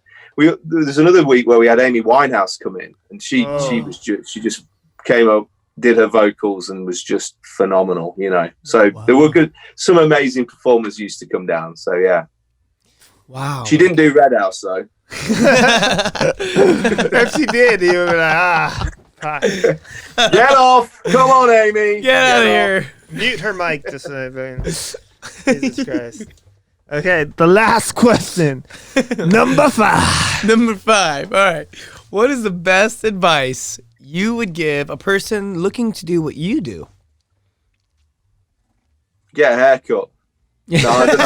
there's another week where we had Amy Winehouse come in, and she just came up, did her vocals, and was just phenomenal. You know, so there were some amazing performers used to come down. So yeah. Wow. She didn't do Red House though. If she did, you would be like, get off! Come on, Amy! Get out of here! Mute her mic. Just Jesus Christ. Okay, the last question. Number 5. Number 5. All right. What is the best advice you would give a person looking to do what you do? Get a haircut. No, I don't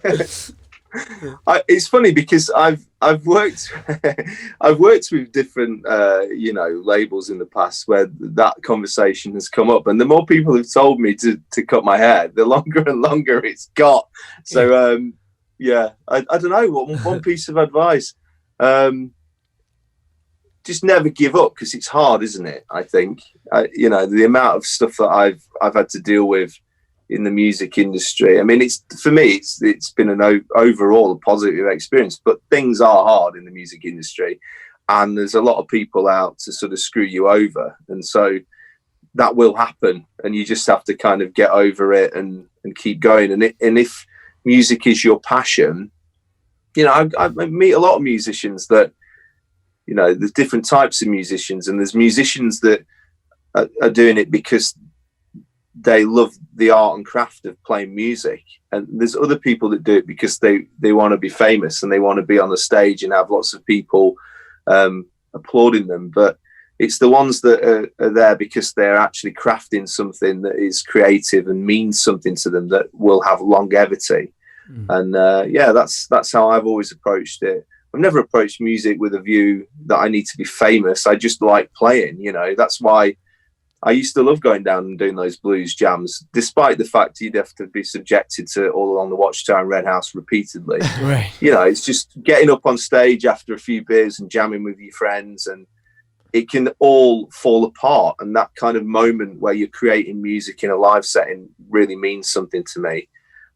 know. It's funny because I've worked with different you know, labels in the past where that conversation has come up, and the more people have told me to cut my hair, the longer and longer it's got. So yeah, I don't know, one piece of advice, just never give up, because it's hard, isn't it? I think you know, the amount of stuff that I've had to deal with in the music industry. I mean, for me, it's been an overall a positive experience, but things are hard in the music industry, and there's a lot of people out to sort of screw you over, and so that will happen, and you just have to kind of get over it and keep going. And if music is your passion, you know, I meet a lot of musicians that, you know, there's different types of musicians, and there's musicians that are doing it because they love the art and craft of playing music, and there's other people that do it because they want to be famous and they want to be on the stage and have lots of people applauding them. But it's the ones that are there because they're actually crafting something that is creative and means something to them that will have longevity. And that's how I've always approached it. I've never approached music with a view that I need to be famous. I just like playing, you know. That's why I used to love going down and doing those blues jams, despite the fact you'd have to be subjected to All Along the Watchtower and Red House repeatedly. Right. You know, it's just getting up on stage after a few beers and jamming with your friends, and it can all fall apart. And that kind of moment where you're creating music in a live setting really means something to me.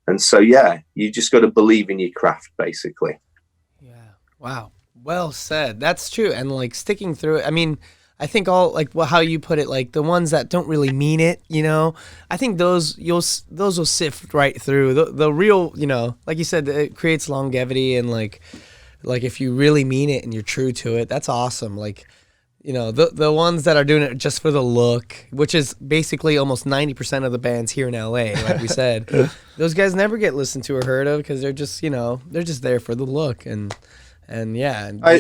And so, yeah, you just got to believe in your craft, basically. Yeah. Wow. Well said. That's true. And like sticking through it. I mean, I think all like how you put it, like the ones that don't really mean it, you know, I think those will sift right through the real, you know, like you said, it creates longevity, and like if you really mean it and you're true to it, that's awesome. Like, you know, the ones that are doing it just for the look, which is basically almost 90% of the bands here in LA, like we said, those guys never get listened to or heard of because they're just, you know, they're just there for the look. And yeah. I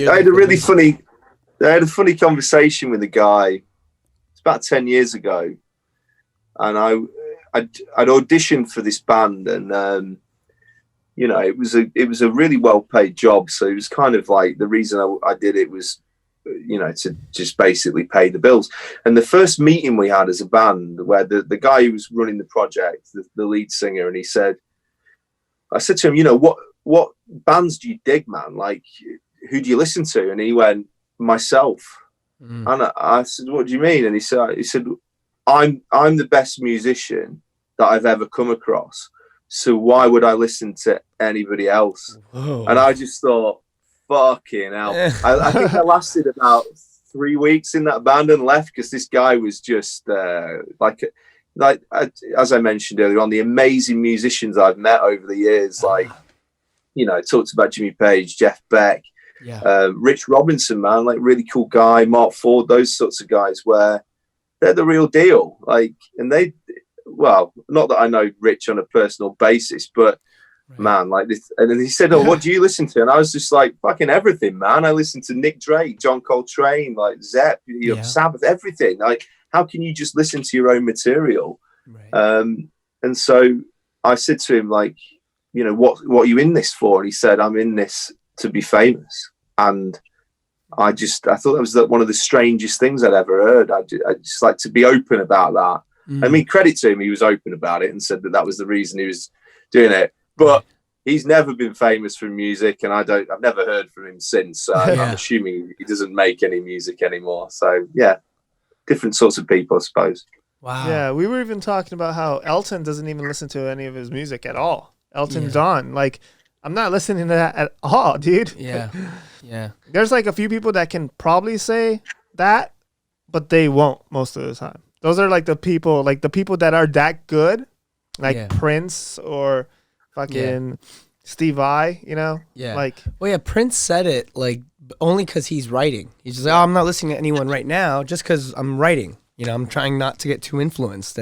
had a funny conversation with a guy. It's about 10 years ago, and I'd auditioned for this band, and you know, it was a really well paid job. So it was kind of like the reason I did it was, you know, to just basically pay the bills. And the first meeting we had as a band, where the guy who was running the project, the lead singer, and I said to him, you know, what bands do you dig, man? Like, who do you listen to? And he went, myself. And I said, what do you mean? And he said, I'm the best musician that I've ever come across, so why would I listen to anybody else? Whoa. And I just thought, fucking hell. I think I lasted about 3 weeks in that band and left because this guy was just as I mentioned earlier on, the amazing musicians I've met over the years, like, you know, I talked about Jimmy Page, Jeff Beck, Rich Robinson, man, like really cool guy, Mark Ford, those sorts of guys, where they're the real deal. Like, and well, not that I know Rich on a personal basis, but man, like this. And then he said, oh, what do you listen to? And I was just like, fucking everything, man. I listen to Nick Drake, John Coltrane, like Zepp, you know, Sabbath, everything. Like, how can you just listen to your own material? Right. And so I said to him, like, you know, what are you in this for? And he said, I'm in this to be famous. And I thought that was one of the strangest things I'd ever heard. I just like to be open about that. I mean, credit to him, he was open about it and said that was the reason he was doing it. But he's never been famous for music, and I've never heard from him since. I'm assuming he doesn't make any music anymore. So yeah, different sorts of people, I suppose. Wow. Yeah, we were even talking about how Elton doesn't even listen to any of his music at all. Elton John, like, I'm not listening to that at all, dude. Yeah. Yeah. There's like a few people that can probably say that, but they won't most of the time. Those are like the people that are that good, like Prince or fucking Steve Vai, you know? Yeah. Like, well, yeah, Prince said it like only because he's writing. He's just like, oh, I'm not listening to anyone right now just because I'm writing. You know, I'm trying not to get too influenced.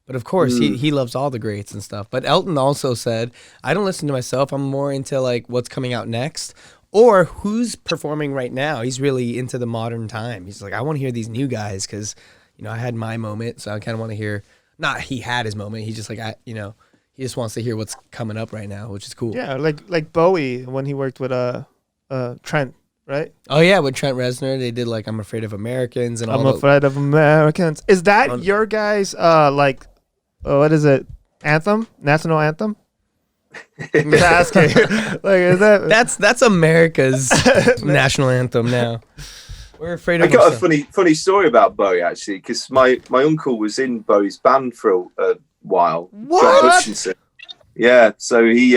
But of course, he loves all the greats and stuff. But Elton also said, I don't listen to myself. I'm more into like what's coming out next or who's performing right now. He's really into the modern time. He's like, I want to hear these new guys because, you know, I had my moment. So I kind of want to hear, not he had his moment. He's just like, he just wants to hear what's coming up right now, which is cool. Yeah, like Bowie when he worked with Trent, right? Oh yeah, with Trent Reznor, they did like "I'm Afraid of Americans" and all. I'm Afraid of Americans. Is that your guys' what is it? Anthem, national anthem? I'm just asking. Like, is that's America's national anthem now. We're afraid of. I got a funny story about Bowie actually, because my uncle was in Bowie's band for a while. What? Jack Hutchinson. Yeah, so he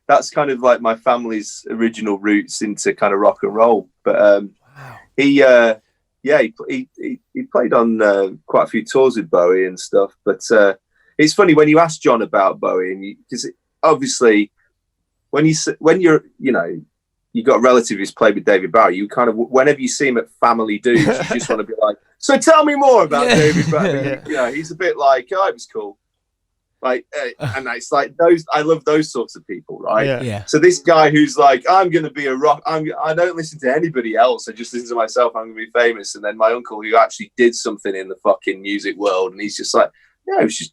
that's kind of like my family's original roots into kind of rock and roll. But he played on quite a few tours with Bowie and stuff. But it's funny when you ask John about Bowie, and because obviously when you're, you know, you got a relative who's played with David Bowie, you kind of, whenever you see him at family dudes, you just want to be like, so tell me more about David Bowie. You know, he's a bit like, oh, it was cool. Like, and it's like those, I love those sorts of people, right? Yeah. So this guy who's like, I'm going to be a rock, I don't listen to anybody else. I just listen to myself. I'm going to be famous. And then my uncle, who actually did something in the fucking music world, and he's just like, yeah, it was just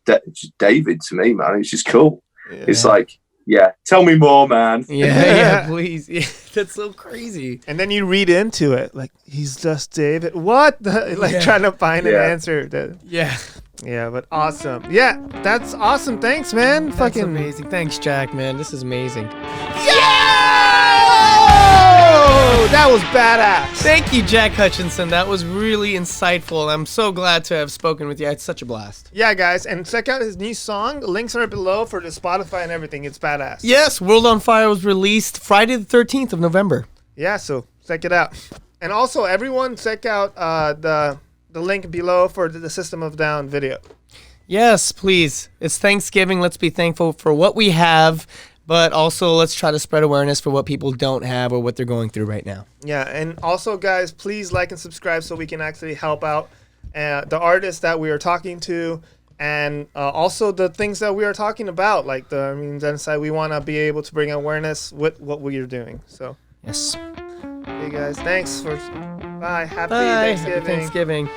David to me, man. It's just cool. Yeah. It's like, yeah, tell me more, man. Yeah, please. Yeah, that's so crazy. And then you read into it, like, he's just David. What? Like, trying to find an answer. Yeah, but awesome. Yeah, that's awesome. Thanks, man. That's fucking amazing. Thanks, Jack, man. This is amazing. That was badass. Thank you, Jack Hutchinson. That was really insightful. I'm so glad to have spoken with you. It's such a blast. Yeah, guys, and check out his new song. Links are below for the Spotify and everything. It's badass. Yes, World on Fire was released Friday the 13th of November. Yeah, so check it out. And also, everyone check out the link below for the System of a Down video. Yes, please. It's Thanksgiving. Let's be thankful for what we have, but also let's try to spread awareness for what people don't have or what they're going through right now. Yeah, and also, guys, please like and subscribe so we can actually help out the artists that we are talking to, and also the things that we are talking about, like the Armenian genocide. We want to be able to bring awareness with what we are doing. So, yes. Hey, guys, thanks for... Bye. Happy Bye. Thanksgiving. Happy Thanksgiving.